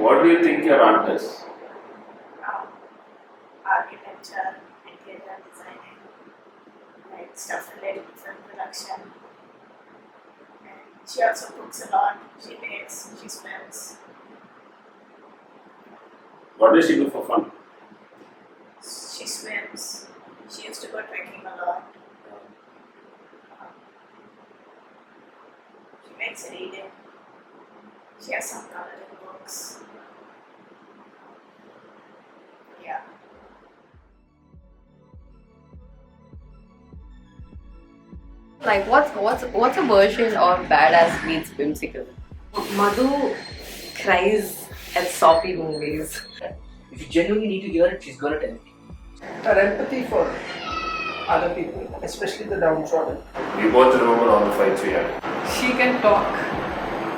What do you think your aunt does? Architecture, interior designing, like stuff related to film production. And she also cooks a lot. She bakes, she swims. What does she do for fun? She swims. She used to go trekking a lot. She makes reading. She has some coloring books. Yeah. Like what's a version of Badass meets Whimsical? Madhu cries at soppy movies. If you genuinely need to hear it, she's gonna tell it. Her empathy for other people, especially the downtrodden. We both remember all the fights we had. She can talk,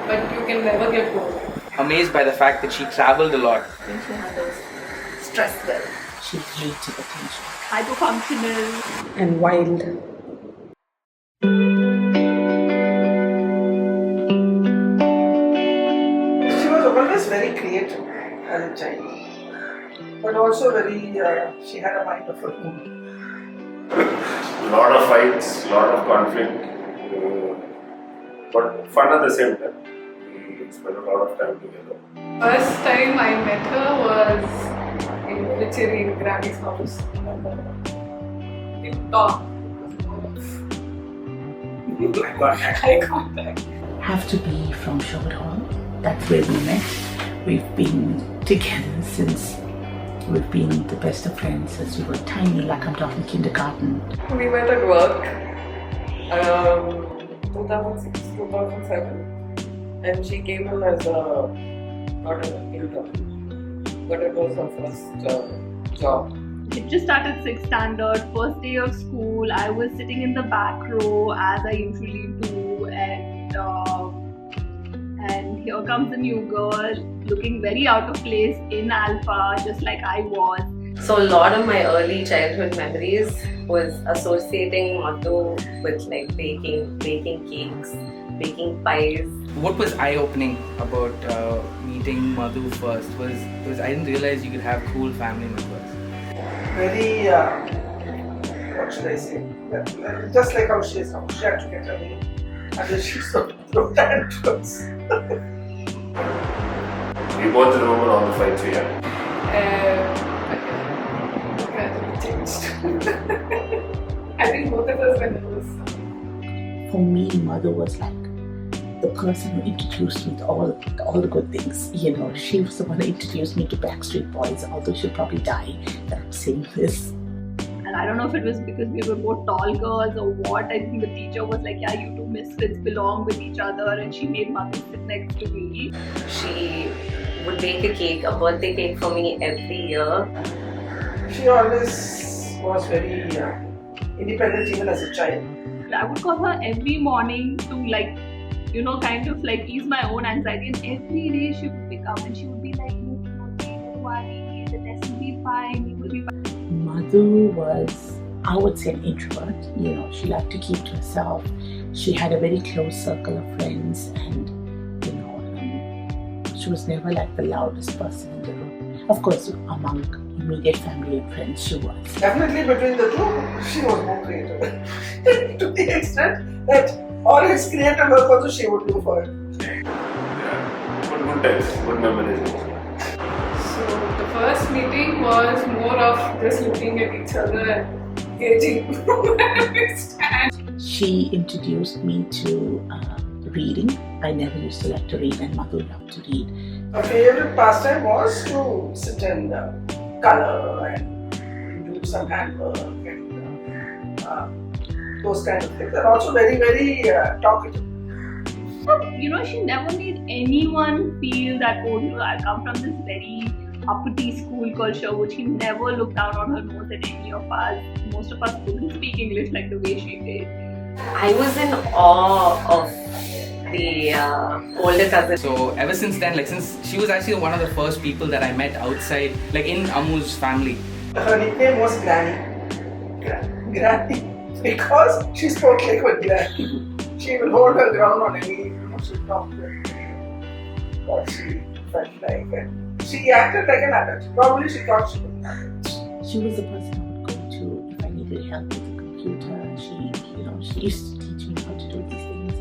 but you can never get bored. Amazed by the fact that she traveled a lot. When she handles stress well. She hated attention. Hyperfunctional. And wild. She was always very creative as a child, but also very, she had a mind of her own. Lot of fights, lot of conflict, but fun at the same time. We spent a lot of time together. First time I met her was in Curation in Granny's house. We talked. I got that. Have to be from Sherwood Hall. That's where we met. We've been together since. We've been the best of friends since we were tiny, like I'm talking kindergarten. We met at work 2006, 2007, and she came in as not an intern, but it was her first job. It just started 6th standard, first day of school. I was sitting in the back row as I usually do, and here comes a new girl looking very out of place in Alpha, just like I was. So a lot of my early childhood memories was associating Madhu with like baking cakes, baking pies. What was eye-opening about meeting Madhu first was I didn't realize you could have cool family members. Very, what should I say? Just like how she is now. She had to get her name, and then she sort of throw tantrums. We both remember all the fights we had. Gradually changed. I think both of us were nervous. For me, Mother was like the person who introduced me to all the good things. You know, she was the one who introduced me to Backstreet Boys, although she'll probably die that I'm saying this. And I don't know if it was because we were both tall girls or what. I think the teacher was like, yeah, you two misfits belong with each other, and she made Madhu sit next to me. She would bake a cake, a birthday cake for me every year. She always was very independent even as a child. I would call her every morning to kind of like ease my own anxiety, and every day she would pick up and she would be like, don't worry, the test will be fine, you will be fine. Madhu was, I would say, an introvert. You know, she liked to keep to herself. She had a very close circle of friends, and she was never like the loudest person in the room. Of course, among immediate family and friends, she was. Definitely between the two, she was more creative. To the extent that all his creative work also she would do for him. Yeah. Good times, good memories. So the first meeting was more of just looking at each other and gauging where we stand. She introduced me to reading. I never used to like to read, and Madhu loved to read. Her favorite pastime was to sit and color and do some handwork and those kind of things. And also very, very talkative. She never made anyone feel that, I come from this very uppity school called Sherwood. She never looked down on her nose at any of us. Most of us couldn't speak English like the way she did. I was in awe of the older cousin. So ever since then, since she was actually one of the first people that I met outside, in Amu's family. Her nickname was Granny. Granny. Because she spoke like her granny. She will hold her ground on any, she talked with what she felt like. And she acted like an adult. Probably she thought she was an adult. She was the person I would go to if I needed help with the computer. She used to teach me how to do these things.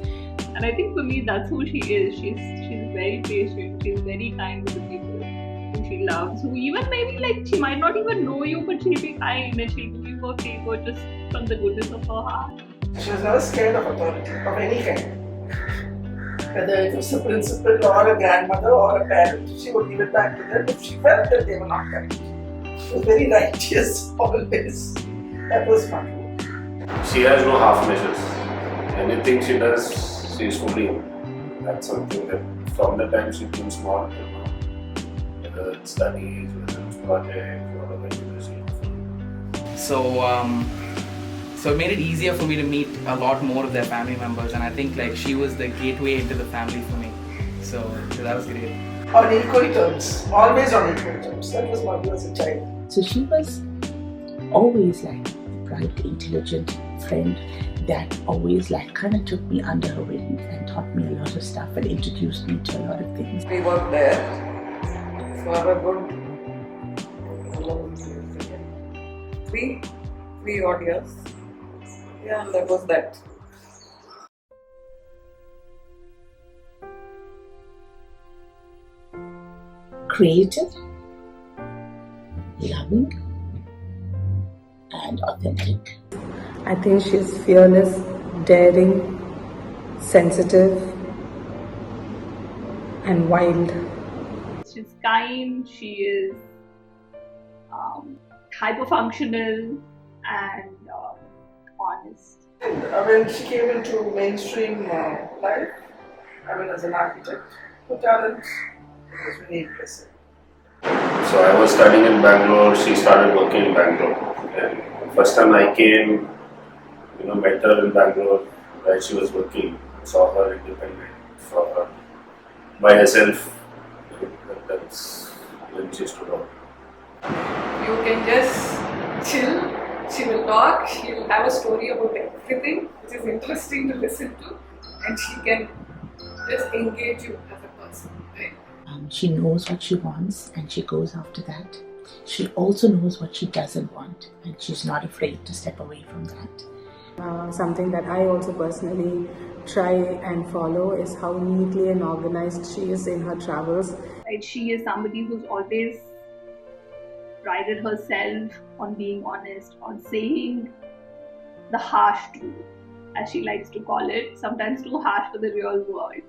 And I think for me, that's who she is. She's very patient. She's very kind with the people who she loves. Who even maybe like she might not even know you, but she'll be kind and she'll do you a favor just from the goodness of her heart. She was never scared of authority of any kind. Whether it was a principal or a grandmother or a parent, she would give it back to them if she felt that they were not right. She was very righteous always. That was fun. She has no half measures. Anything she does, she is fully in. That's something that from the time she's been small till now, whether it's studies, whether it's project, whatever it is, So it made it easier for me to meet a lot more of their family members, and I think like she was the gateway into the family for me. So that was great. On equal terms, always on equal terms. That was Madhu as a child. So she was always like a bright, intelligent friend that always like kind of took me under her wing and taught me a lot of stuff and introduced me to a lot of things. We worked there for a good three odd years. Yeah, and that was that. Creative, loving, and authentic. I think she's fearless, daring, sensitive, and wild. She's kind, she is hyper-functional and honest. And when she came into mainstream life, as an architect, her talent was very impressive. So I was studying in Bangalore, she started working in Bangalore. And first time I came, met her in Bangalore, where she was working, saw her independent, saw her by herself. That's when she stood out. You can just chill, she will talk, she will have a story about everything which is interesting to listen to, and she can just engage you as a person, right? She knows what she wants and she goes after that. She also knows what she doesn't want and she's not afraid to step away from that. Something that I also personally try and follow is how neatly and organized she is in her travels. Right? She is somebody who's always prided herself on being honest, on saying the harsh truth, as she likes to call it, sometimes too harsh for the real world.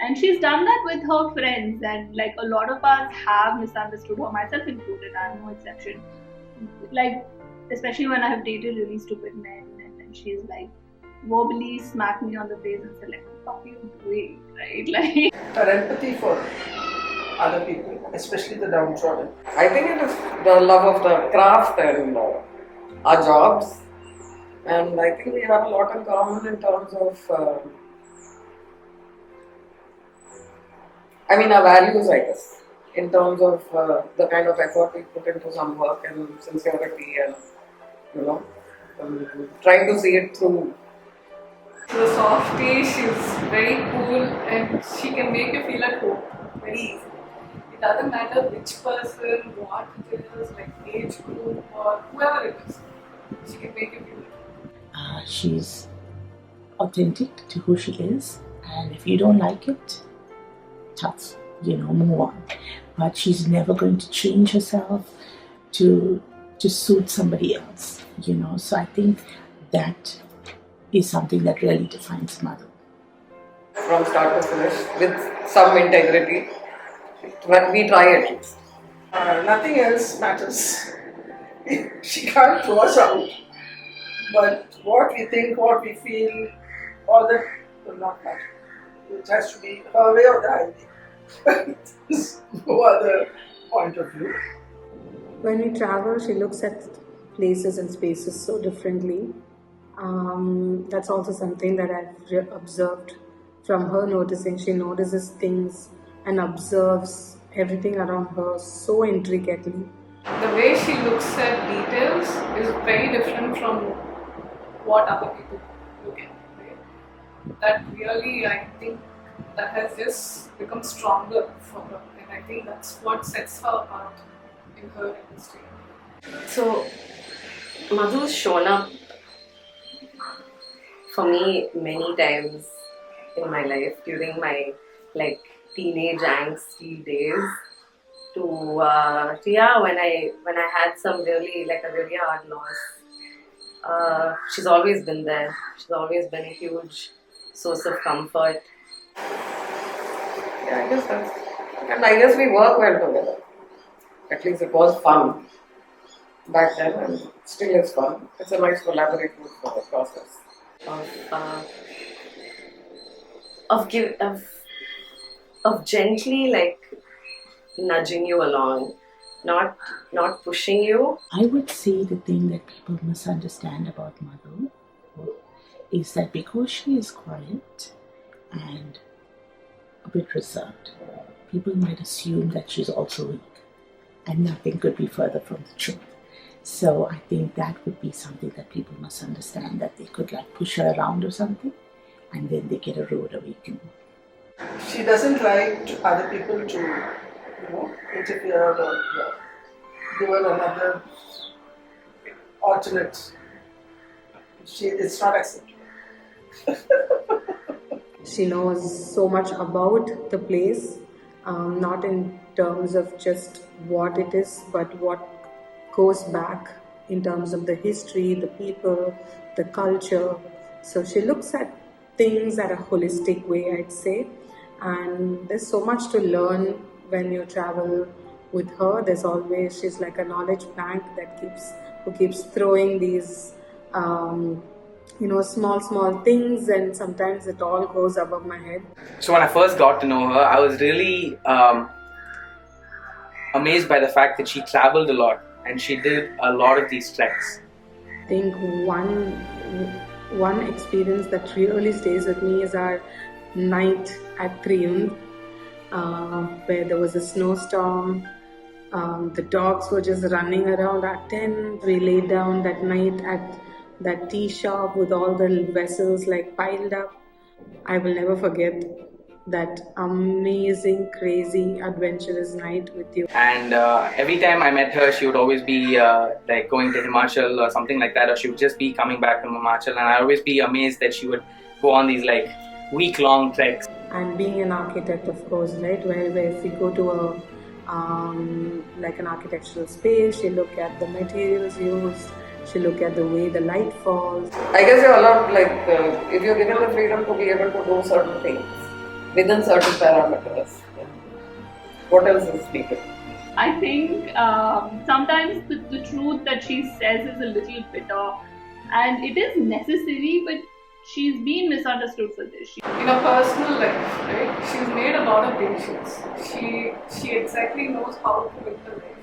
And she's done that with her friends, and like a lot of us have misunderstood her, myself included, I'm no exception. Like, especially when I have dated really stupid men, and then she's like verbally smacked me on the face and said like, what are you doing, right? Like, Her empathy for other people, especially the downtrodden. I think it is the love of the craft and our jobs, and I think we have a lot in common in terms of our values, I guess, in terms of the kind of effort we put into some work and sincerity and trying to see it through. She's a softie, she's very cool, and she can make you feel at home very easily. It doesn't matter which person, what it is, like age group or whoever it is, she can make you feel at home. She's authentic to who she is, and if you don't like it, tough, move on. But she's never going to change herself to suit somebody else, So I think that is something that really defines Madhu. From start to finish, with some integrity, but we try at least. Nothing else matters. She can't throw us out. But what we think, what we feel, all that will not matter. It has to be her way or the highway. There's no other point of view. When we travel, she looks at places and spaces so differently. That's also something that I've observed from her noticing. She notices things and observes everything around her so intricately. The way she looks at details is very different from what other people look at. Right? That really, I think, that has just become stronger for her, and I I think that's what sets her apart in her industry. So, Madhu's shown up for me many times in my life during my like teenage angsty days. When I had some really like a really hard loss. She's always been there. She's always been a huge source of comfort. Yeah, I guess that's. And I guess we work well together. At least it was fun back then, and still is fun. It's a nice collaborative process. Of gently like nudging you along, not pushing you. I would say the thing that people misunderstand about Madhu is that because she is quiet and a bit reserved, people might assume that she's also weak, and nothing could be further from the truth. So I think that would be something that people must understand, that they could like push her around or something, and then they get a rude awakening. She doesn't like other people to, interfere or give her another alternate. It's not acceptable. She knows so much about the place, not in terms of just what it is, but what goes back in terms of the history, the people, the culture. So she looks at things at a holistic way, I'd say. And there's so much to learn when you travel with her. She's like a knowledge bank who keeps throwing these small things, and sometimes it all goes above my head. So when I first got to know her, I was really amazed by the fact that she traveled a lot and she did a lot of these treks. I think one experience that really stays with me is our night at Triund, where there was a snowstorm. The dogs were just running around our tent. We laid down that night at that tea shop with all the vessels like piled up. I will never forget that amazing, crazy, adventurous night with you. And every time I met her, she would always be like going to Himachal or something like that, or she would just be coming back from Himachal, and I'd always be amazed that she would go on these like week-long treks. And being an architect, of course, right, where if we go to like an architectural space, she look at the materials used, she look at the way the light falls. I guess you're allowed, if you're given the freedom to be able to do certain things within certain parameters, what else is needed? I think sometimes the truth that she says is a little bitter, and it is necessary, but she's been misunderstood for this. In her personal life, right, she's made a lot of decisions. She exactly knows how to live her life,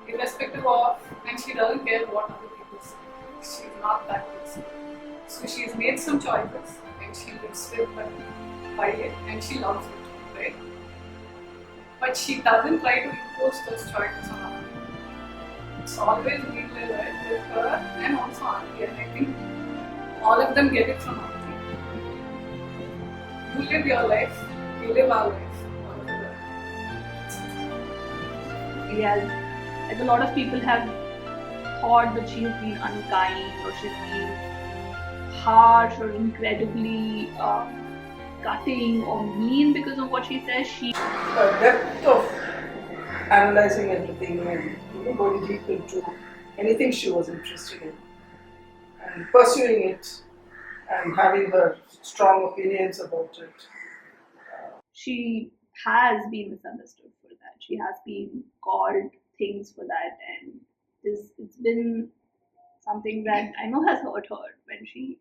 irrespective of, and she doesn't care what other people say. She's not that person. So she's made some choices, and she lives with them by it, and she loves it, right? But she doesn't try to impose those choices on other people. It's always been like that with her and also Auntie, and I think all of them get it from Auntie. You live your life, we live our life. Yeah, like a lot of people have thought that she has been unkind or she's been harsh or incredibly cutting or mean because of what she says. The depth of analyzing everything and going deep into anything she was interested in and pursuing it and having her strong opinions about it. She has been misunderstood for that. She has been called things for that, and it's been something that I know has hurt her when she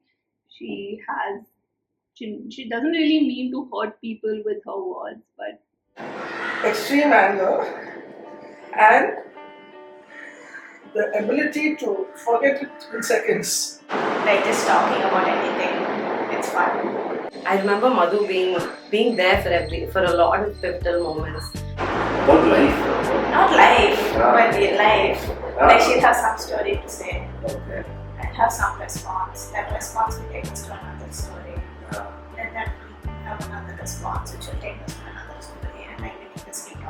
doesn't really mean to hurt people with her words, but extreme anger and the ability to forget it in seconds. Like just talking about anything, it's fun. I remember Madhu being there for a lot of pivotal moments. About life. Not life, but in life. Like she'll have some story to say Okay. and have some response. That response will take us to another story. Then that will have another response which will take us to another story, and I believe this will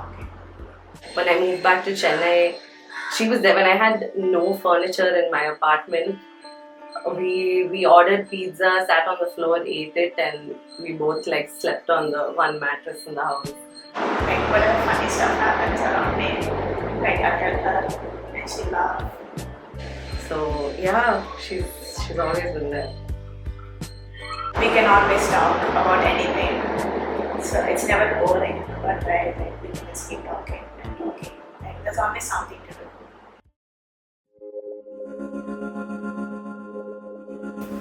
When I moved back to Chennai, she was there when I had no furniture in my apartment. We ordered pizza, sat on the floor, ate it, and we both like slept on the one mattress in the house. Like whatever funny stuff happens around me, like I tell her and she laughs. So yeah, she's always been there. We can always talk about anything, so it's never boring. But right, like we can just keep talking and talking. Like there's always something to do.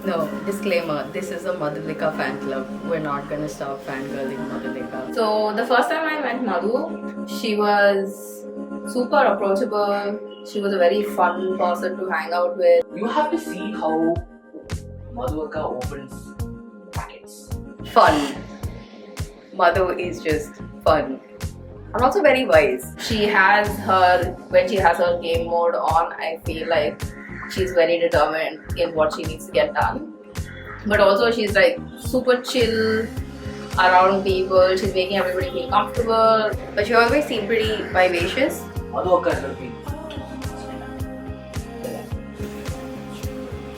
No, disclaimer, this is a Madhulika fan club. We're not gonna stop fangirling Madhulika. So the first time I met Madhu, she was super approachable. She was a very fun person to hang out with. You have to see how Madhulika opens packets. Fun. Madhu is just fun. And also very wise. When she has her game mode on, I feel like she's very determined in what she needs to get done. But also she's like super chill around people. She's making everybody feel comfortable. But she always seemed pretty vivacious. Madhulika has been.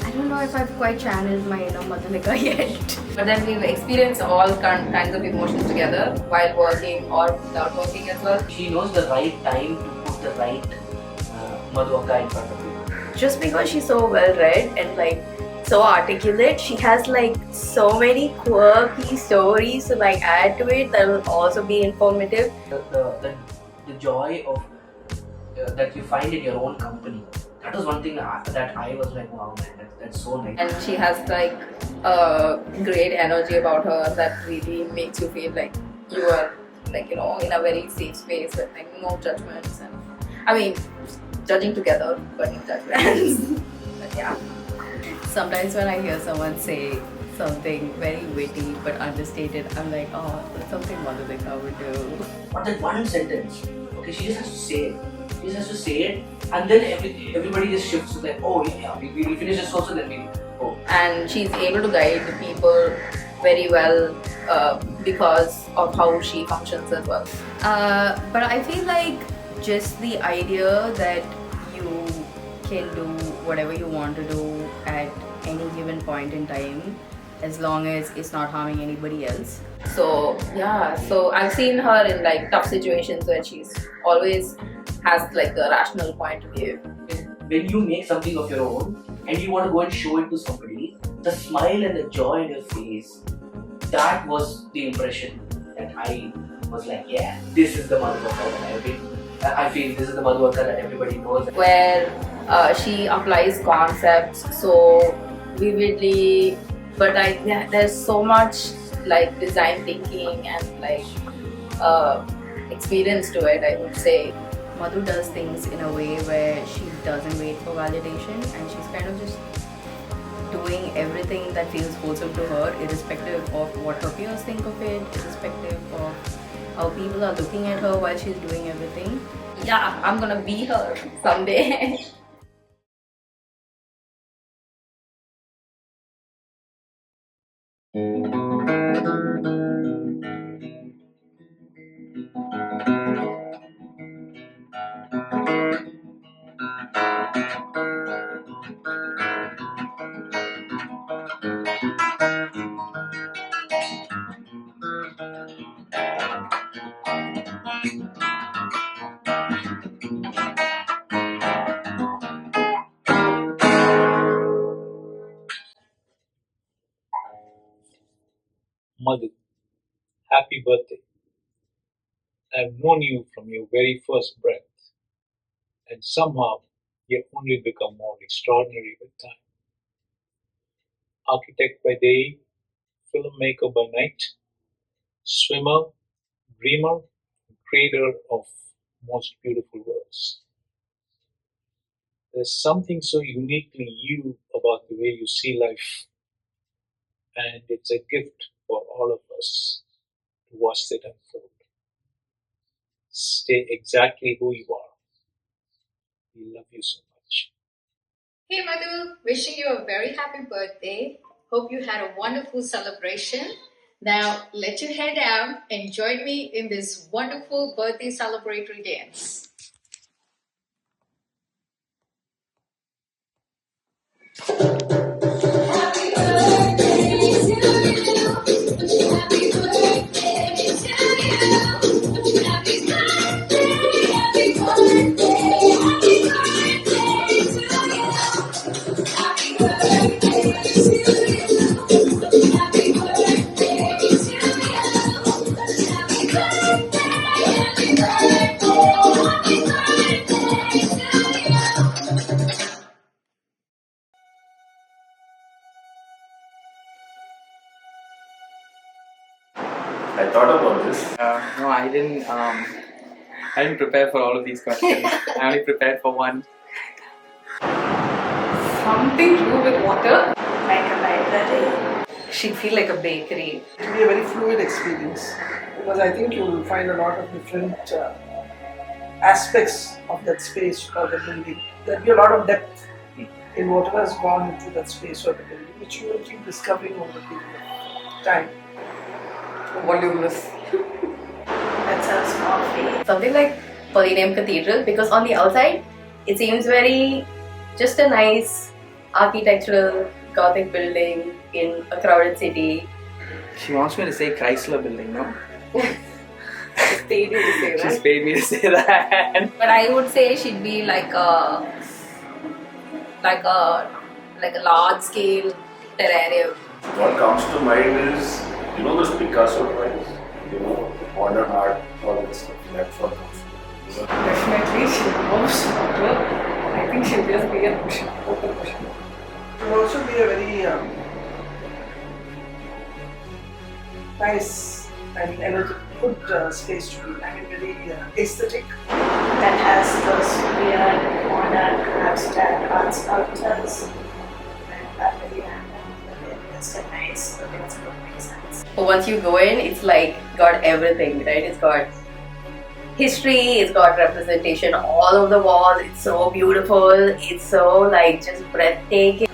I don't know if I've quite channeled my inner Madhulika yet. But then we've experienced all kinds of emotions together while working or without working as well. She knows the right time to put the right Madhulika in front of you. Just because she's so well read and like so articulate, she has like so many quirky stories to like add to it that will also be informative. The joy of that you find in your own company. That was one thing that I was like, wow, man, that's so nice. And she has like a great energy about her that really makes you feel like you are like, you know, in a very safe space with like no judgments. And I mean, judging together but no judgments. But yeah, sometimes when I hear someone say something very witty but understated, I'm like, oh, that's something Madhulika would do. But that one sentence, okay, she just has to say it. She just has to say it, and then everybody just shifts to like, oh yeah, we finish this also, then we go. And she's able to guide the people very well because of how she functions as well. But I feel like just the idea that you can do whatever you want to do at any given point in time as long as it's not harming anybody else. So yeah, so I've seen her in like tough situations where she's always has like the rational point of view. When you make something of your own and you want to go and show it to somebody, the smile and the joy in your face, that was the impression that I was like, yeah, this is the Madhulika that I've been. I feel this is the Madhulika that everybody knows. Where she applies concepts so vividly, but like there's so much like design thinking and like experience to it, I would say. Madhu does things in a way where she doesn't wait for validation and she's kind of just doing everything that feels wholesome to her, irrespective of what her peers think of it, irrespective of how people are looking at her while she's doing everything. Yeah, I'm gonna be her someday. Madhu, happy birthday. I've known you from your very first breath, and somehow you've only become more extraordinary with time. Architect by day, filmmaker by night, swimmer, dreamer, creator of most beautiful worlds. There's something so uniquely you about the way you see life, and it's a gift for all of us to watch it unfold. Stay exactly who you are. We love you so much. Hey Madhu, wishing you a very happy birthday. Hope you had a wonderful celebration Now, let your hair down and join me in this wonderful birthday celebratory dance. I thought about this. No, I didn't. I didn't prepare for all of these questions. I only prepared for one. Something to do with water. Like a library. She'd feel like a bakery. It will be a very fluid experience because I think you will find a lot of different aspects of that space or the building. There will be a lot of depth in whatever has gone into that space or the building, which you will keep discovering over the period of time. Voluminous. That serves coffee. Something like Polyname Cathedral, because on the outside it seems very just a nice architectural Gothic building in a crowded city. She wants me to say Chrysler Building, no? She's paid you to say She's that. paid me to say that. But I would say she'd be like a large scale terrarium. What comes to mind is, you know, those Picasso drawings, you know, modern art, all that stuff. That's what comes to mind. Definitely, she loves water. I think she'll just be an ocean, open ocean. It will also be a very nice and good space to be. I mean, very aesthetic. That has those weird, modern, abstract art sculptures. And that really it's a nice, but it's going to make sense. But once you go in, it's like got everything, right? It's got history, it's got representation all over the walls. It's so beautiful. It's so like just breathtaking.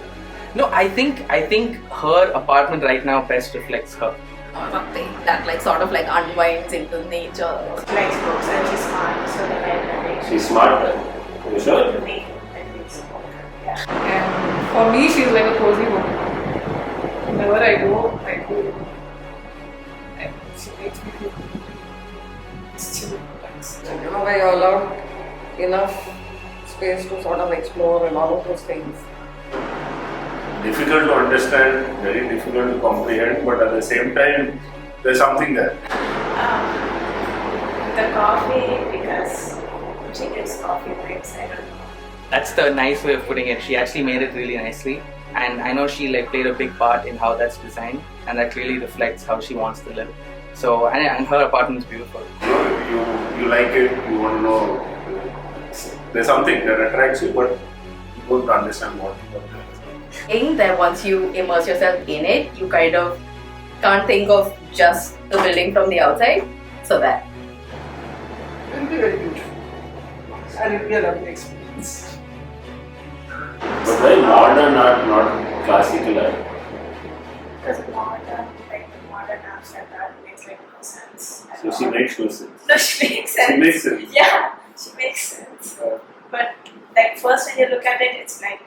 No, I think her apartment right now best reflects her. Or something that like sort of like unwinds into nature. She likes books and she's smart, so the library. She's smart, right? You sure? To me, at least. Yeah. And for me, she's like a cozy woman. Whenever I go, and she makes me feel chill. You know, where you're allowed enough space to sort of explore and all of those things. Difficult to understand, very difficult to comprehend, but at the same time, there's something there. The coffee, because she gives coffee vibes, I don't know. That's the nice way of putting it. She actually made it really nicely, and I know she like played a big part in how that's designed, and that really reflects how she wants to live. So, and her apartment is beautiful. You like it, you want to know. There's something that attracts you, but you don't understand what it is. In that once you immerse yourself in it, you kind of can't think of just the building from the outside. So that. It will be very beautiful. And it will be a lovely experience. But very modern art, not classical art. Because modern abstract art makes like no sense. So she makes no sense. No, she makes sense. She makes sense. Yeah, she makes sense. But like first when you look at it, it's like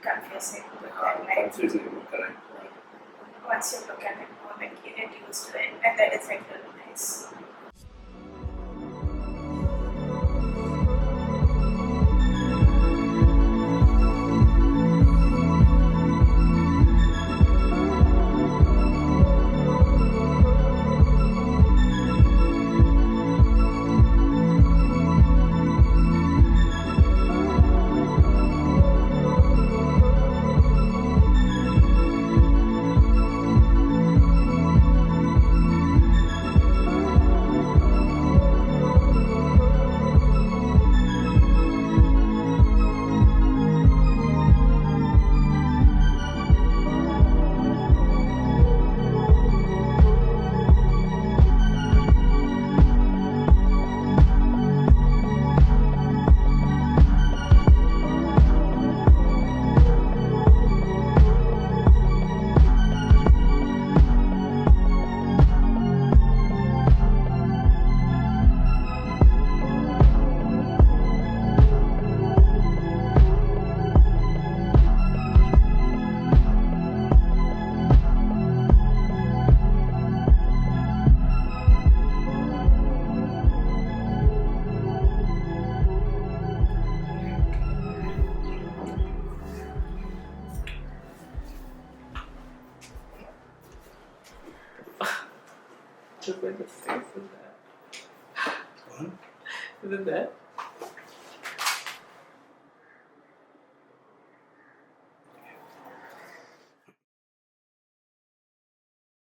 confusing. But then like Confusing, correct. once you look at it more, like you get used to it, and then it's like really nice. where the space is there. Isn't there?